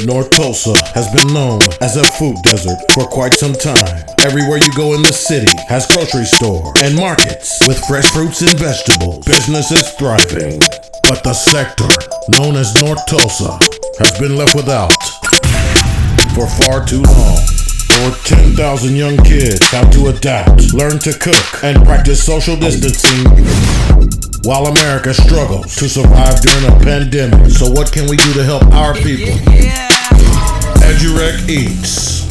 North Tulsa has been known as a food desert for quite some time. Everywhere you go in the city has grocery stores and markets with fresh fruits and vegetables. Business is thriving, but the sector known as North Tulsa has been left without for far too long. Over 10,000 young kids have to adapt, learn to cook, and practice social distancing while America struggles to survive during a pandemic. So what can we do to help our people? Edgerec Eats.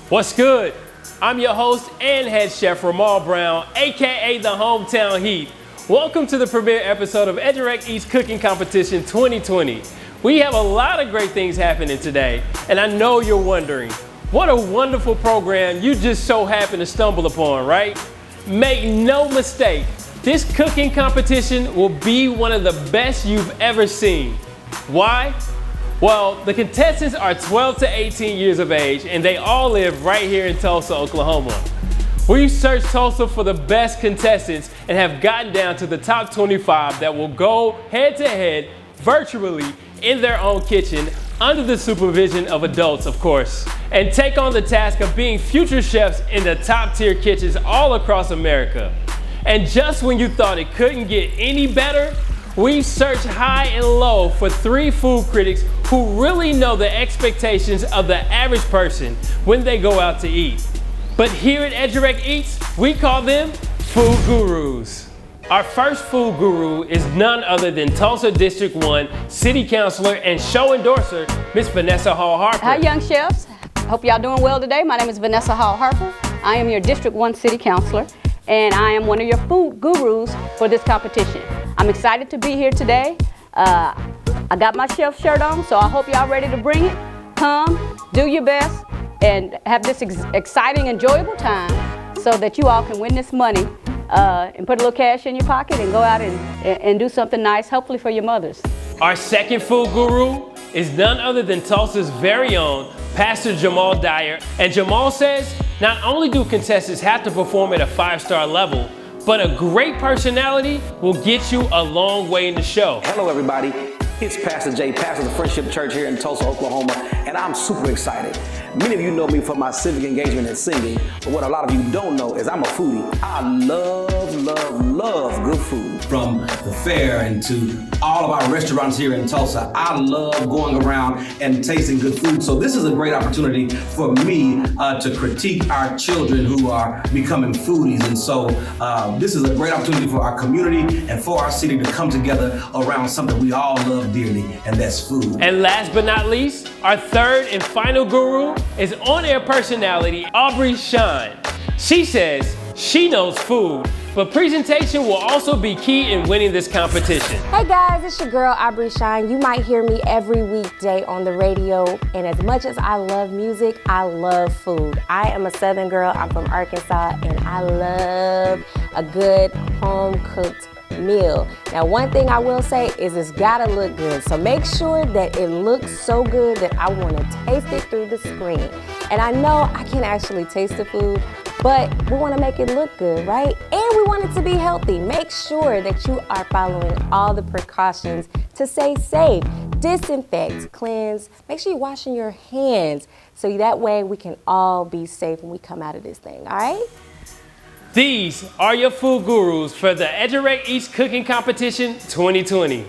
What's good? I'm your host and head chef, Ramal Brown, aka the Hometown Heat. Welcome to the premiere episode of Edurec Eats Cooking Competition 2020. We have a lot of great things happening today, and I know you're wondering, what a wonderful program you just so happen to stumble upon, right? Make no mistake, this cooking competition will be one of the best you've ever seen. Why? Well, the contestants are 12 to 18 years of age, and they all live right here in Tulsa, Oklahoma. We've searched Tulsa for the best contestants and have gotten down to the top 25 that will go head to head virtually in their own kitchen under the supervision of adults, of course, and take on the task of being future chefs in the top tier kitchens all across America. And just when you thought it couldn't get any better, we've searched high and low for 3 food critics who really know the expectations of the average person when they go out to eat. But here at Edgerec Eats, we call them food gurus. Our first food guru is none other than Tulsa District 1 City Councilor and show endorser, Miss Vanessa Hall-Harper. Hi, young chefs. Hope y'all doing well today. My name is Vanessa Hall-Harper. I am your District 1 City Councilor, and I am one of your food gurus for this competition. I'm excited to be here today. I got my chef shirt on, so I hope y'all ready to bring it. Come, do your best, and have this exciting, enjoyable time so that you all can win this money and put a little cash in your pocket and go out and do something nice, hopefully for your mothers. Our second food guru is none other than Tulsa's very own Pastor Jamal Dyer. And Jamal says, not only do contestants have to perform at a 5-star level, but a great personality will get you a long way in the show. Hello everybody, it's Pastor Jay, pastor of the Friendship Church here in Tulsa, Oklahoma, and I'm super excited. Many of you know me for my civic engagement and singing, but what a lot of you don't know is I'm a foodie. I love good food. From the fair and to all of our restaurants here in Tulsa, I love going around and tasting good food. So this is a great opportunity for me to critique our children who are becoming foodies. And so this is a great opportunity for our community and for our city to come together around something we all love dearly, and that's food. And last but not least, our third and final guru is on-air personality Aubrey Shine. She says she knows food, but presentation will also be key in winning this competition. Hey guys, it's your girl Aubrey Shine. You might hear me every weekday on the radio, and as much as I love music, I love food. I am a Southern girl, I'm from Arkansas, and I love a good home-cooked meal. Now, one thing I will say is it's gotta look good. So make sure that it looks so good that I wanna taste it through the screen. And I know I can't actually taste the food, but we wanna make it look good, right? And we want it to be healthy. Make sure that you are following all the precautions to stay safe. Disinfect, cleanse, make sure you're washing your hands so that way we can all be safe when we come out of this thing, all right? These are your food gurus for the Edgerec Eats Cooking Competition 2020.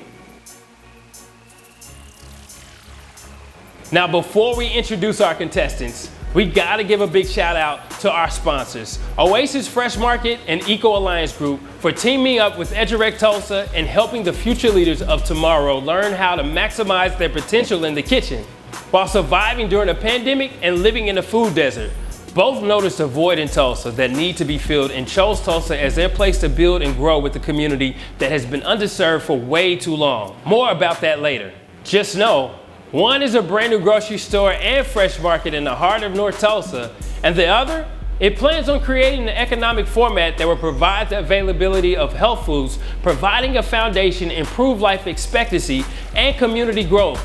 Now, before we introduce our contestants, we gotta give a big shout out to our sponsors, Oasis Fresh Market and Eco Alliance Group, for teaming up with Edgerec Tulsa and helping the future leaders of tomorrow learn how to maximize their potential in the kitchen while surviving during a pandemic and living in a food desert. Both noticed a void in Tulsa that need to be filled and chose Tulsa as their place to build and grow with the community that has been underserved for way too long. More about that later. Just know, one is a brand new grocery store and fresh market in the heart of North Tulsa, and the other, it plans on creating an economic format that will provide the availability of health foods, providing a foundation, improved life expectancy, and community growth.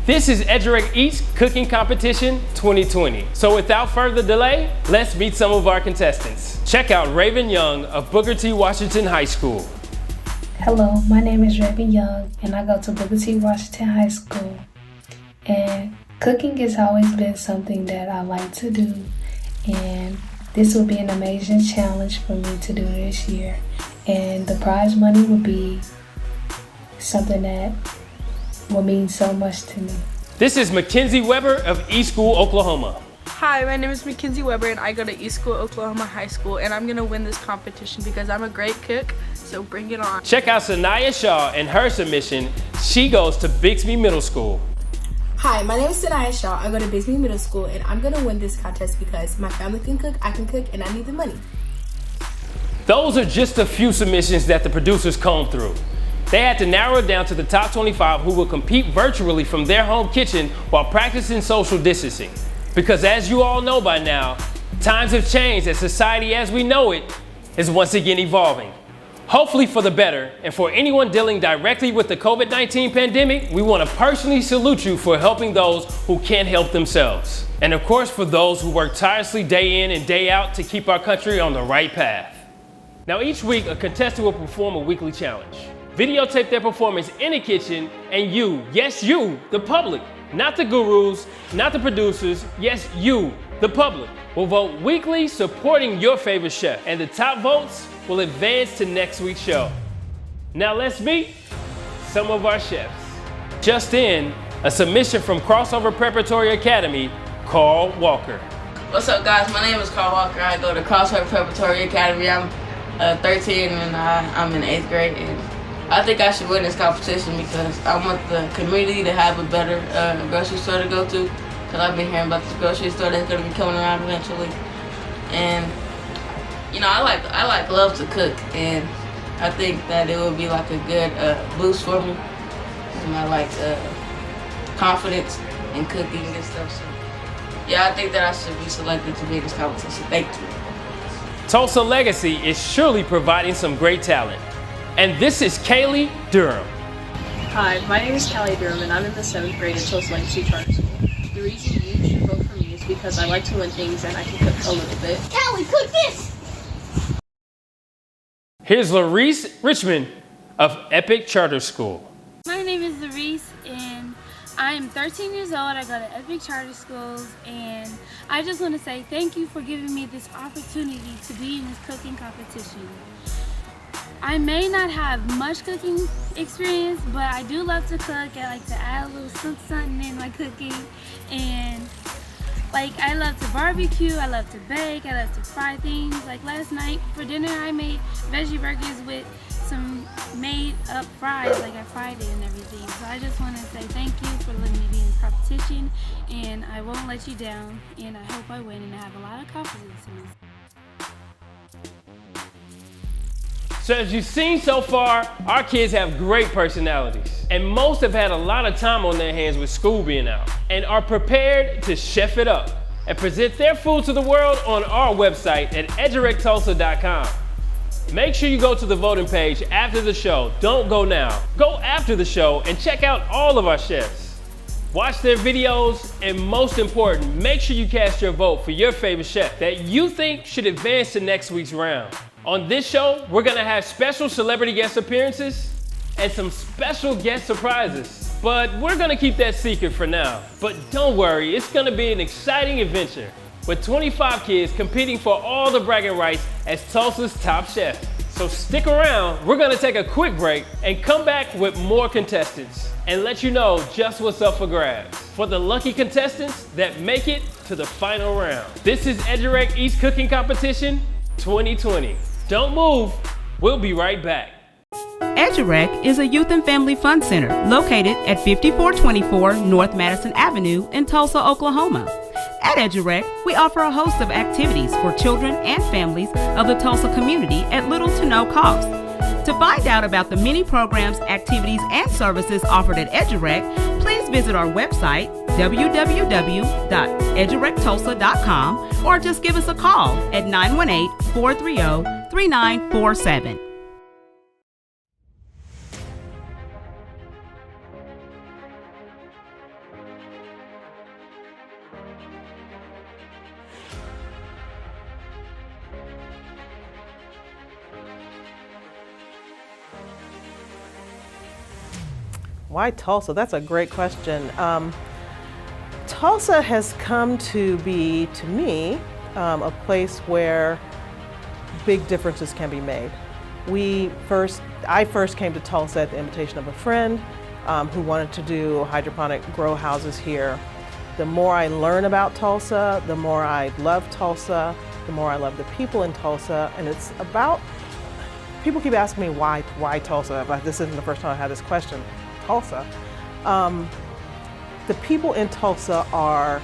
This is Edgerec Eats Cooking Competition 2020. So without further delay, let's meet some of our contestants. Check out Raven Young of Booker T. Washington High School. Hello, my name is Raven Young, and I go to Booker T. Washington High School. And cooking has always been something that I like to do, and this will be an amazing challenge for me to do this year. And the prize money will be something that will mean so much to me. This is Mackenzie Weber of East School, Oklahoma. Hi, my name is Mackenzie Weber and I go to East School, Oklahoma High School, and I'm gonna win this competition because I'm a great cook, so bring it on. Check out Sanaya Shaw and her submission. She goes to Bixby Middle School. Hi, my name is Sanaya Shaw. I go to Bixby Middle School, and I'm gonna win this contest because my family can cook, I can cook, and I need the money. Those are just a few submissions that the producers combed through. They had to narrow it down to the top 25 who will compete virtually from their home kitchen while practicing social distancing. Because as you all know by now, times have changed and society as we know it is once again evolving. Hopefully for the better, and for anyone dealing directly with the COVID-19 pandemic, we want to personally salute you for helping those who can't help themselves. And of course for those who work tirelessly day in and day out to keep our country on the right path. Now each week, a contestant will perform a weekly challenge. Videotape their performance in the kitchen, and you, yes you, the public, not the gurus, not the producers, yes you, the public, will vote weekly supporting your favorite chef, and the top votes will advance to next week's show. Now let's meet some of our chefs. Just in, a submission from Crossover Preparatory Academy, Carl Walker. What's up guys, my name is Carl Walker. I go to Crossover Preparatory Academy. I'm 13 and I'm in 8th grade, and I think I should win this competition because I want the community to have a better grocery store to go to, because I've been hearing about this grocery store that's going to be coming around eventually. And you know, I love to cook, and I think that it would be like a good boost for me. And I like confidence in cooking and stuff. So yeah, I think that I should be selected to be in this competition. Thank you. Tulsa Legacy is surely providing some great talent. And this is Kaylee Durham. Hi, my name is Callie Durham, and I'm in the 7th grade at Tulsa Legacy Charter School. The reason you should vote for me is because I like to win things and I can cook a little bit. Callie, cook this! Here's Larice Richmond of Epic Charter School. My name is Larice, and I am 13 years old. I go to Epic Charter Schools, and I just want to say thank you for giving me this opportunity to be in this cooking competition. I may not have much cooking experience, but I do love to cook. I like to add a little something in my cooking, and like I love to barbecue, I love to bake, I love to fry things. Like last night for dinner I made veggie burgers with some made up fries, like I fried it and everything. So I just want to say thank you for letting me be in this competition, and I won't let you down, and I hope I win and I have a lot of confidence in this. So as you've seen so far, our kids have great personalities, and most have had a lot of time on their hands with school being out, and are prepared to chef it up and present their food to the world on our website at edgerectulsa.com. Make sure you go to the voting page after the show. Don't go now. Go after the show and check out all of our chefs. Watch their videos, and most important, make sure you cast your vote for your favorite chef that you think should advance to next week's round. On this show, we're gonna have special celebrity guest appearances and some special guest surprises. But we're gonna keep that secret for now. But don't worry, it's gonna be an exciting adventure with 25 kids competing for all the bragging rights as Tulsa's top chef. So stick around, we're gonna take a quick break and come back with more contestants and let you know just what's up for grabs for the lucky contestants that make it to the final round. This is Edgerec East Cooking Competition 2020. Don't move, we'll be right back. Edgerec is a youth and family fun center located at 5424 North Madison Avenue in Tulsa, Oklahoma. At Edgerec, we offer a host of activities for children and families of the Tulsa community at little to no cost. To find out about the many programs, activities, and services offered at Edgerec, please visit our website, www.edgerectulsa.com, or just give us a call at 918-430-3947. Why Tulsa? That's a great question. Tulsa has come to be, to me, a place where big differences can be made. I first came to Tulsa at the invitation of a friend who wanted to do hydroponic grow houses here. The more I learn about Tulsa, the more I love Tulsa, the more I love the people in Tulsa, and it's about, people keep asking me why Tulsa? Like, this isn't the first time I had this question. Tulsa. The people in Tulsa are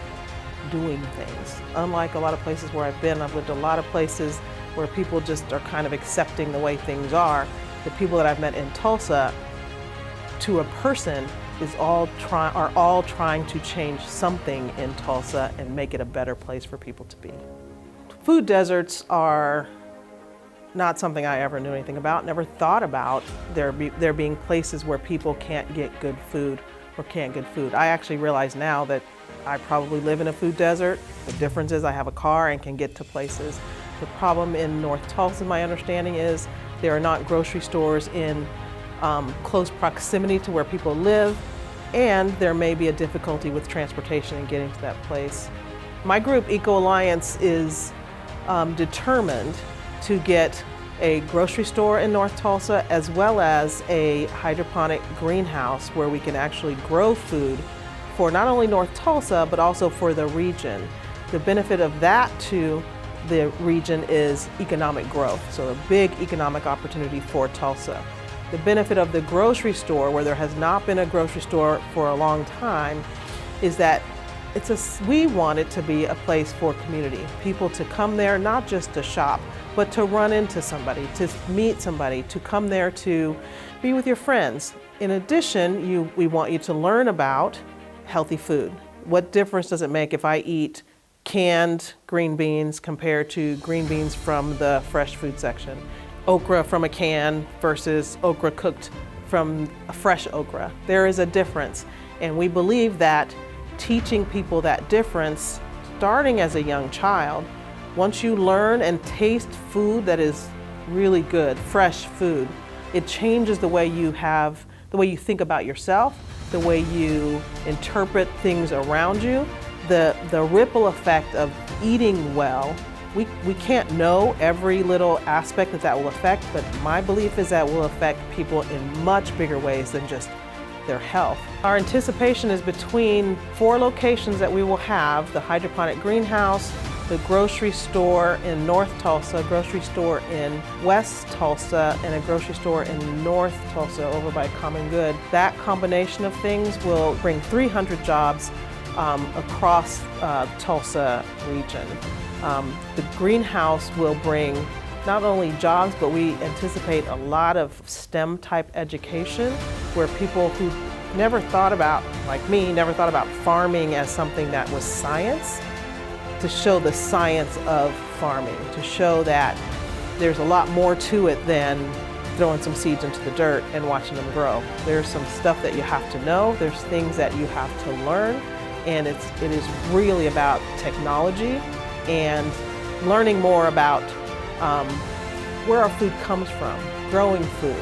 doing things. Unlike a lot of places where I've been, I've lived a lot of places where people just are kind of accepting the way things are. The people that I've met in Tulsa, to a person, are all trying to change something in Tulsa and make it a better place for people to be. Food deserts are not something I ever knew anything about, never thought about there being places where people can't get good food or can't get food. I actually realize now that I probably live in a food desert. The difference is I have a car and can get to places. The problem in North Tulsa, my understanding is, there are not grocery stores in close proximity to where people live, and there may be a difficulty with transportation and getting to that place. My group, Eco Alliance, is determined to get a grocery store in North Tulsa as well as a hydroponic greenhouse where we can actually grow food for not only North Tulsa but also for the region. The benefit of that to the region is economic growth, so a big economic opportunity for Tulsa. The benefit of the grocery store, where there has not been a grocery store for a long time, is that we want it to be a place for community. People to come there not just to shop, but to run into somebody, to meet somebody, to come there to be with your friends. In addition, we want you to learn about healthy food. What difference does it make if I eat canned green beans compared to green beans from the fresh food section? Okra from a can versus okra cooked from a fresh okra. There is a difference, and we believe that teaching people that difference, starting as a young child, once you learn and taste food that is really good, fresh food, it changes the way you think about yourself, the way you interpret things around you, the ripple effect of eating well. We can't know every little aspect that will affect, but my belief is that will affect people in much bigger ways than just their health. Our anticipation is between 4 locations that we will have: the hydroponic greenhouse, the grocery store in North Tulsa, a grocery store in West Tulsa, and a grocery store in North Tulsa over by Common Good. That combination of things will bring 300 jobs across Tulsa region. The greenhouse will bring not only jobs, but we anticipate a lot of STEM type education where people who never thought about, like me, never thought about farming as something that was science, to show the science of farming, to show that there's a lot more to it than throwing some seeds into the dirt and watching them grow. There's some stuff that you have to know, there's things that you have to learn, and it is really about technology and learning more about where our food comes from, growing food.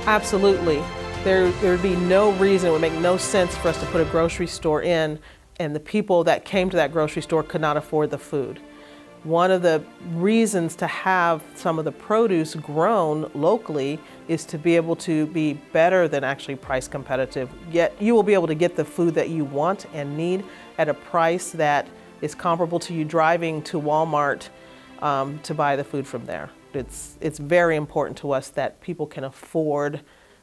Absolutely. There would be no reason, it would make no sense for us to put a grocery store in and the people that came to that grocery store could not afford the food. One of the reasons to have some of the produce grown locally is to be able to be better than actually price competitive. Yet you will be able to get the food that you want and need at a price that is comparable to you driving to Walmart to buy the food from there. It's very important to us that people can afford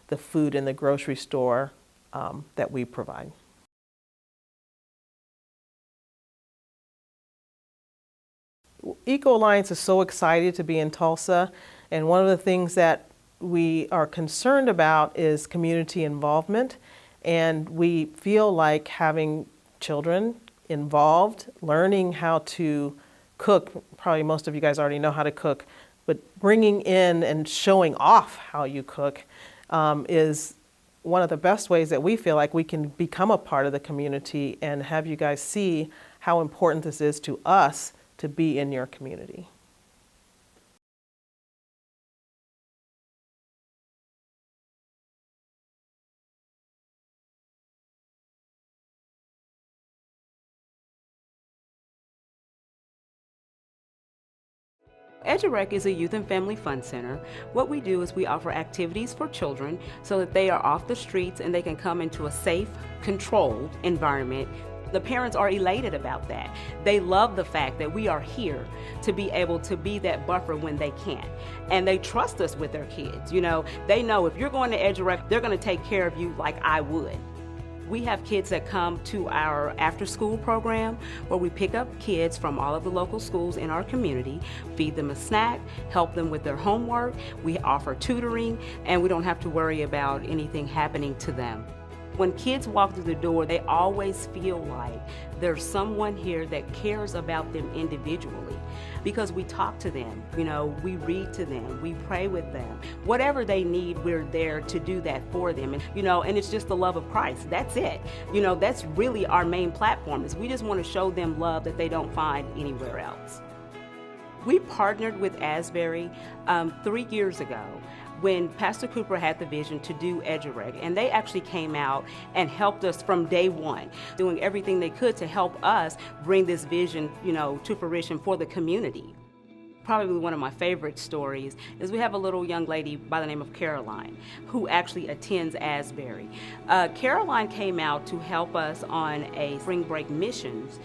the food in the grocery store that we provide. Eco Alliance is so excited to be in Tulsa, and one of the things that we are concerned about is community involvement, and we feel like having children involved, learning how to cook, probably most of you guys already know how to cook, but bringing in and showing off how you cook is one of the best ways that we feel like we can become a part of the community and have you guys see how important this is to us to be in your community. Edgerec is a youth and family fun center. What we do is we offer activities for children so that they are off the streets and they can come into a safe, controlled environment. The parents are elated about that. They love the fact that we are here to be able to be that buffer when they can't. And they trust us with their kids. You know, they know if you're going to Edgerec, they're going to take care of you like I would. We have kids that come to our after-school program where we pick up kids from all of the local schools in our community, feed them a snack, help them with their homework. We offer tutoring, and we don't have to worry about anything happening to them. When kids walk through the door, they always feel like there's someone here that cares about them individually, because we talk to them, you know, we read to them, we pray with them. Whatever they need, we're there to do that for them. And, you know, and it's just the love of Christ. That's it. You know, that's really our main platform, is we just want to show them love that they don't find anywhere else. We partnered with Asbury 3 years ago when Pastor Cooper had the vision to do Edgerec, and they actually came out and helped us from day one, doing everything they could to help us bring this vision, you know, to fruition for the community. Probably one of my favorite stories is we have a little young lady by the name of Caroline who actually attends Asbury. Caroline came out to help us on a spring break missions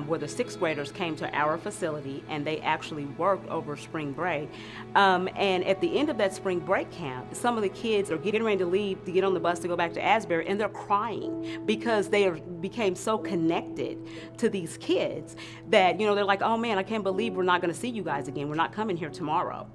where the 6th graders came to our facility and they actually worked over spring break. And at the end of that spring break camp, some of the kids are getting ready to leave to get on the bus to go back to Asbury, and they're crying because they became so connected to these kids that, you know, they're like, oh man, I can't believe we're not going to see you guys again. We're not coming here tomorrow.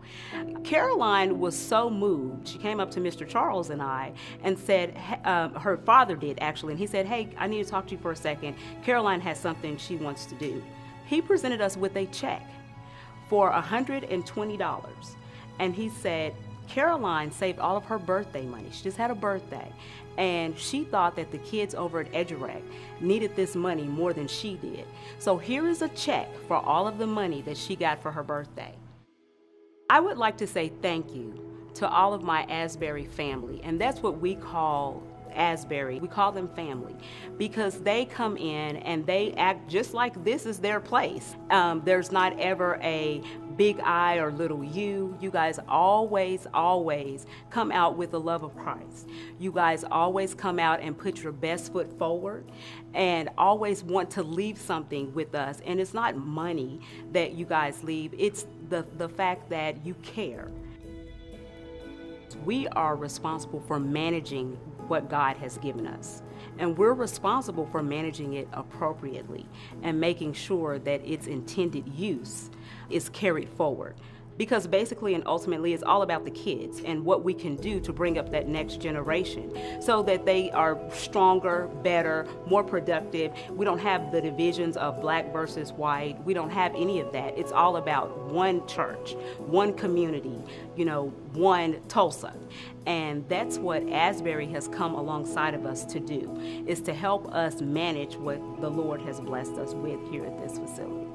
Caroline was so moved. She came up to Mr. Charles and I and said, her father did actually, and he said, hey, I need to talk to you for a second. Caroline has something she wants to do. He presented us with a check for $120. And he said, Caroline saved all of her birthday money. She just had a birthday. And she thought that the kids over at Edgerec needed this money more than she did. So here is a check for all of the money that she got for her birthday. I would like to say thank you to all of my Asbury family, and that's what we call Asbury. We call them family because they come in and they act just like this is their place. There's not ever a big I or little you. You guys always come out with the love of Christ. You guys always come out and put your best foot forward and always want to leave something with us. And it's not money that you guys leave. It's the fact that you care. We are responsible for managing what God has given us. And we're responsible for managing it appropriately and making sure that its intended use is carried forward. Because basically and ultimately it's all about the kids and what we can do to bring up that next generation so that they are stronger, better, more productive. We don't have the divisions of black versus white. We don't have any of that. It's all about one church, one community, you know, one Tulsa. And that's what Asbury has come alongside of us to do, is to help us manage what the Lord has blessed us with here at this facility.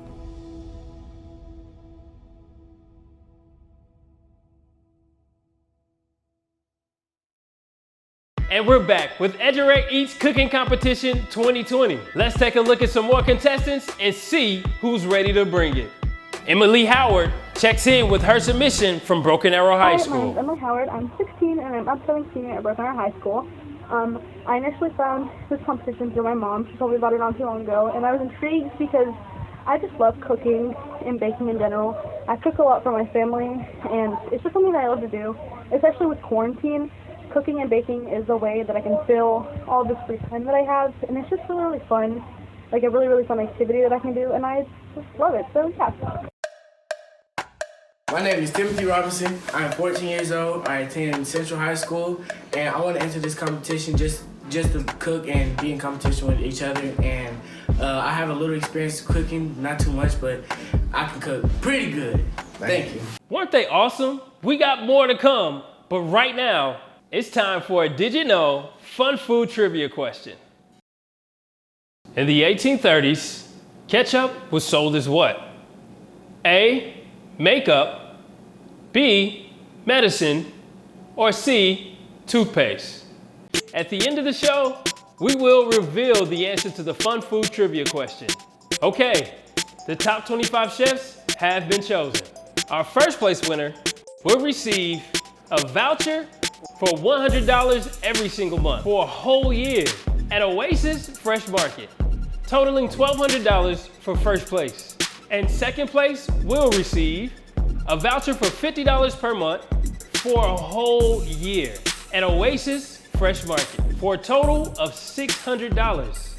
And we're back with Edgerec Eats Cooking Competition 2020. Let's take a look at some more contestants and see who's ready to bring it. Emily Howard checks in with her submission from Broken Arrow High School. My name is Emily Howard. I'm 16 and I'm upcoming senior at Broken Arrow High School. I initially found this competition through my mom. She told me about it not too long ago, and I was intrigued because I just love cooking and baking in general. I cook a lot for my family, and it's just something that I love to do, especially with quarantine. Cooking and baking is a way that I can fill all this free time that I have, and it's just really, really fun, like a really, really fun activity that I can do, and I just love it, so yeah. My name is Timothy Robinson. I'm 14 years old. I attend Central High School, and I want to enter this competition just to cook and be in competition with each other, and I have a little experience cooking, not too much, but I can cook pretty good. Thank you. Weren't they awesome? We got more to come, but right now, it's time for a Did You Know Fun Food Trivia question. In the 1830s, ketchup was sold as what? A, makeup, B, medicine, or C, toothpaste? At the end of the show, we will reveal the answer to the fun food trivia question. Okay, the top 25 chefs have been chosen. Our first place winner will receive a voucher for $100 every single month for a whole year at Oasis Fresh Market, totaling $1,200 for first place. And second place will receive a voucher for $50 per month for a whole year at Oasis Fresh Market for a total of $600.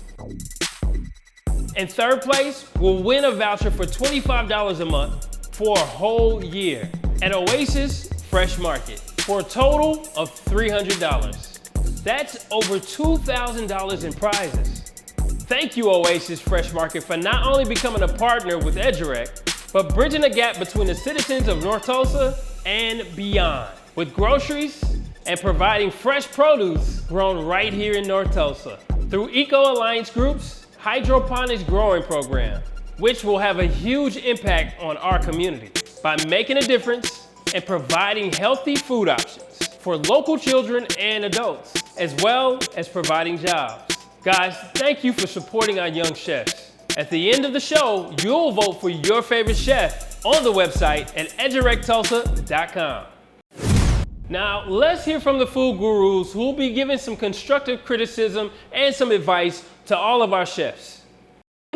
And third place will win a voucher for $25 a month for a whole year at Oasis Fresh Market for a total of $300. That's over $2,000 in prizes. Thank you, Oasis Fresh Market, for not only becoming a partner with Edgerec, but bridging the gap between the citizens of North Tulsa and beyond with groceries and providing fresh produce grown right here in North Tulsa through Eco Alliance Group's hydroponics growing program, which will have a huge impact on our community by making a difference and providing healthy food options for local children and adults, as well as providing jobs. Guys, thank you for supporting our young chefs. At the end of the show, you'll vote for your favorite chef on the website at edgerectulsa.com. Now, let's hear from the food gurus who will be giving some constructive criticism and some advice to all of our chefs.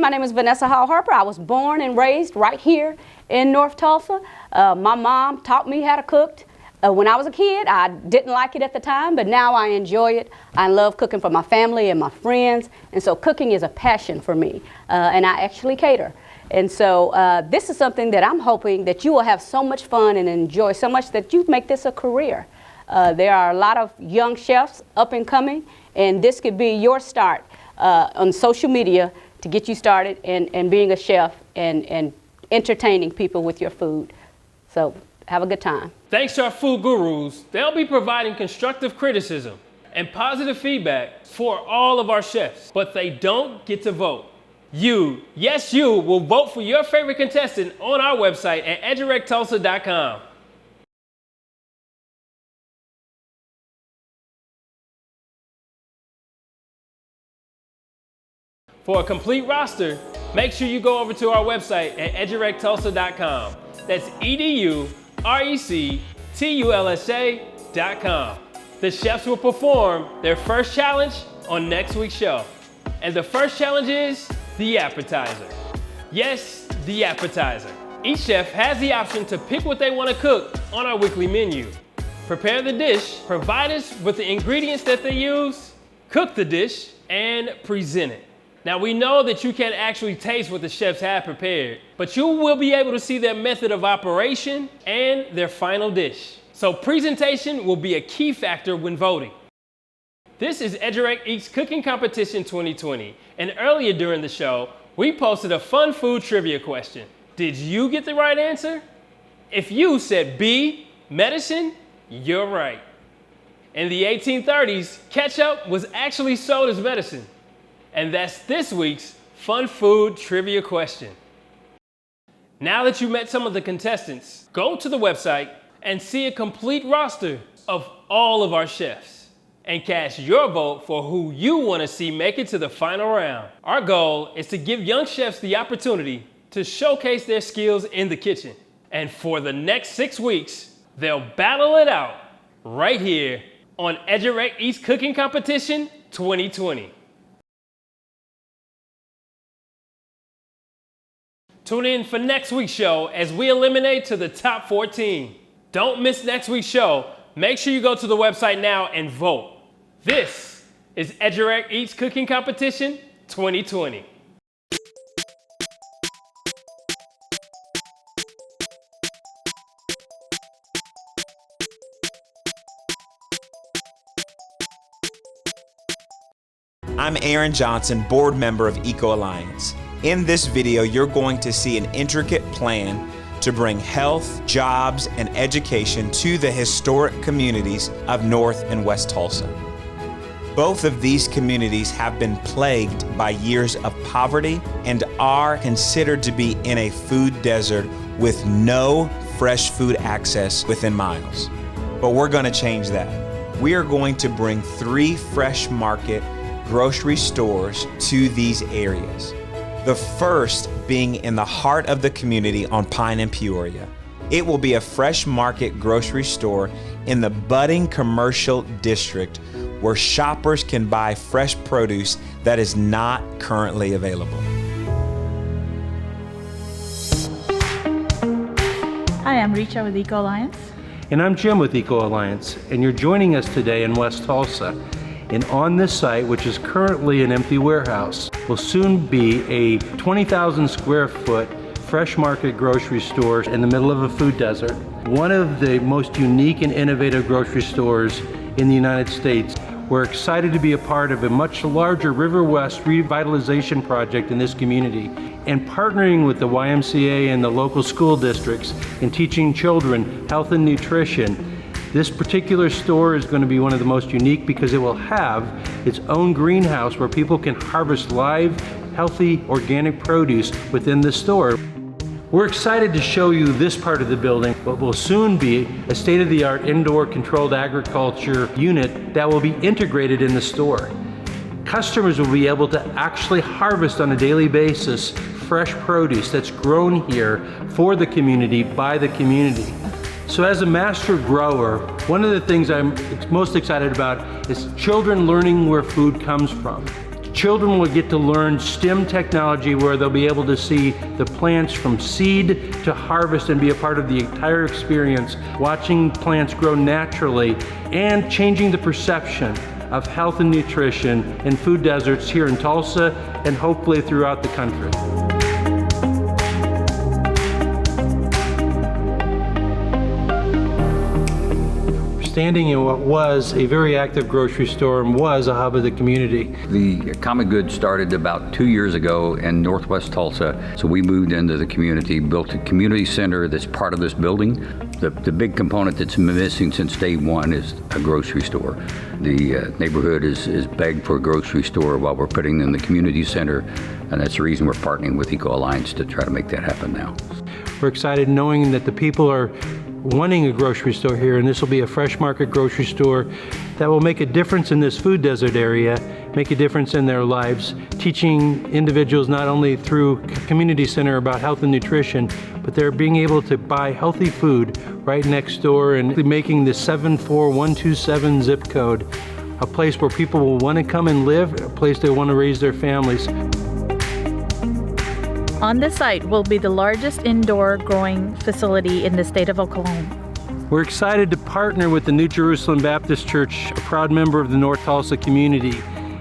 My name is Vanessa Hall Harper. I was born and raised right here in North Tulsa. My mom taught me how to cook. When I was a kid, I didn't like it at the time, but now I enjoy it. I love cooking for my family and my friends, and so cooking is a passion for me, and I actually cater. And so this is something that I'm hoping that you will have so much fun and enjoy so much that you make this a career. There are a lot of young chefs up and coming, and this could be your start on social media to get you started and being a chef and entertaining people with your food. So have a good time. Thanks to our food gurus, they'll be providing constructive criticism and positive feedback for all of our chefs, but they don't get to vote. You, yes you, will vote for your favorite contestant on our website at edgerectulsa.com. For a complete roster, make sure you go over to our website at edgerectulsa.com. That's edgerectulsa.com. The chefs will perform their first challenge on next week's show. And the first challenge is the appetizer. Yes, the appetizer. Each chef has the option to pick what they want to cook on our weekly menu. Prepare the dish, provide us with the ingredients that they use, cook the dish, and present it. Now, we know that you can't actually taste what the chefs have prepared, but you will be able to see their method of operation and their final dish. So presentation will be a key factor when voting. This is Edgerec Eats Cooking Competition 2020, and earlier during the show, we posted a fun food trivia question. Did you get the right answer? If you said B, medicine, you're right. In the 1830s, ketchup was actually sold as medicine. And that's this week's fun food trivia question. Now that you met some of the contestants, go to the website and see a complete roster of all of our chefs and cast your vote for who you want to see make it to the final round. Our goal is to give young chefs the opportunity to showcase their skills in the kitchen. And for the next 6 weeks, they'll battle it out right here on Edgerec Eats Cooking Competition 2020. Tune in for next week's show as we eliminate to the top 14. Don't miss next week's show. Make sure you go to the website now and vote. This is Edgerec Eats Cooking Competition 2020. I'm Aaron Johnson, board member of Eco Alliance. In this video, you're going to see an intricate plan to bring health, jobs, and education to the historic communities of North and West Tulsa. Both of these communities have been plagued by years of poverty and are considered to be in a food desert with no fresh food access within miles. But we're going to change that. We are going to bring 3 fresh market grocery stores to these areas. The first being in the heart of the community on Pine and Peoria. It will be a fresh market grocery store in the budding commercial district where shoppers can buy fresh produce that is not currently available. Hi, I'm Richa with Eco Alliance. And I'm Jim with Eco Alliance, and you're joining us today in West Tulsa. And on this site, which is currently an empty warehouse, will soon be a 20,000 square foot fresh market grocery store in the middle of a food desert. One of the most unique and innovative grocery stores in the United States. We're excited to be a part of a much larger River West revitalization project in this community and partnering with the YMCA and the local school districts in teaching children health and nutrition. This particular store is going to be one of the most unique because it will have its own greenhouse where people can harvest live, healthy, organic produce within the store. We're excited to show you this part of the building, what will soon be a state-of-the-art indoor controlled agriculture unit that will be integrated in the store. Customers will be able to actually harvest on a daily basis fresh produce that's grown here for the community, by the community. So as a master grower, one of the things I'm most excited about is children learning where food comes from. Children will get to learn STEM technology where they'll be able to see the plants from seed to harvest and be a part of the entire experience, watching plants grow naturally and changing the perception of health and nutrition in food deserts here in Tulsa and hopefully throughout the country. Standing in what was a very active grocery store and was a hub of the community. The Common Good started about 2 years ago in Northwest Tulsa. So we moved into the community, built a community center that's part of this building. The big component that's missing since day one is a grocery store. The neighborhood is begged for a grocery store while we're putting in the community center, and that's the reason we're partnering with Eco Alliance to try to make that happen now. We're excited knowing that the people are wanting a grocery store here, and this will be a fresh market grocery store that will make a difference in this food desert area, make a difference in their lives, teaching individuals not only through community center about health and nutrition, but they're being able to buy healthy food right next door and making the 74127 zip code a place where people will want to come and live, a place they want to raise their families. On this site will be the largest indoor growing facility in the state of Oklahoma. We're excited to partner with the New Jerusalem Baptist Church, a proud member of the North Tulsa community,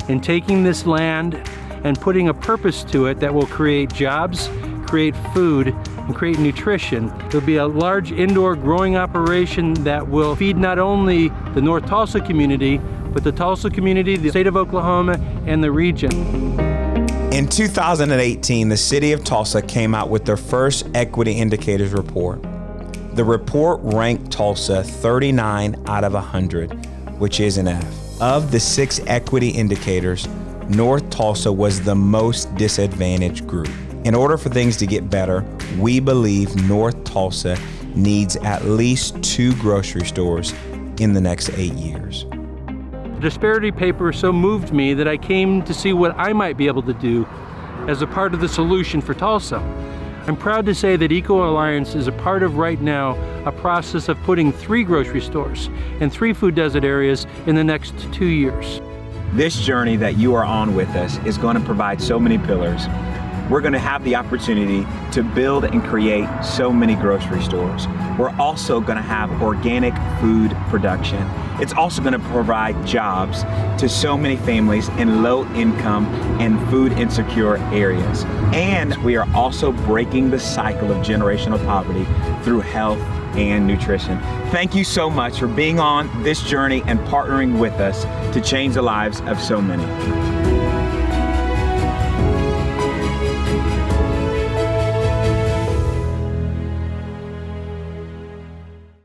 in taking this land and putting a purpose to it that will create jobs, create food, and create nutrition. There'll be a large indoor growing operation that will feed not only the North Tulsa community, but the Tulsa community, the state of Oklahoma, and the region. In 2018, the city of Tulsa came out with their first Equity Indicators report. The report ranked Tulsa 39 out of 100, which is an F. Of the 6 equity indicators, North Tulsa was the most disadvantaged group. In order for things to get better, we believe North Tulsa needs at least 2 grocery stores in the next 8 years. The disparity paper so moved me that I came to see what I might be able to do as a part of the solution for Tulsa. I'm proud to say that Eco Alliance is a part of right now a process of putting 3 grocery stores and 3 food desert areas in the next 2 years. This journey that you are on with us is going to provide so many pillars. We're going to have the opportunity to build and create so many grocery stores. We're also going to have organic food production. It's also going to provide jobs to so many families in low income and food insecure areas. And we are also breaking the cycle of generational poverty through health and nutrition. Thank you so much for being on this journey and partnering with us to change the lives of so many.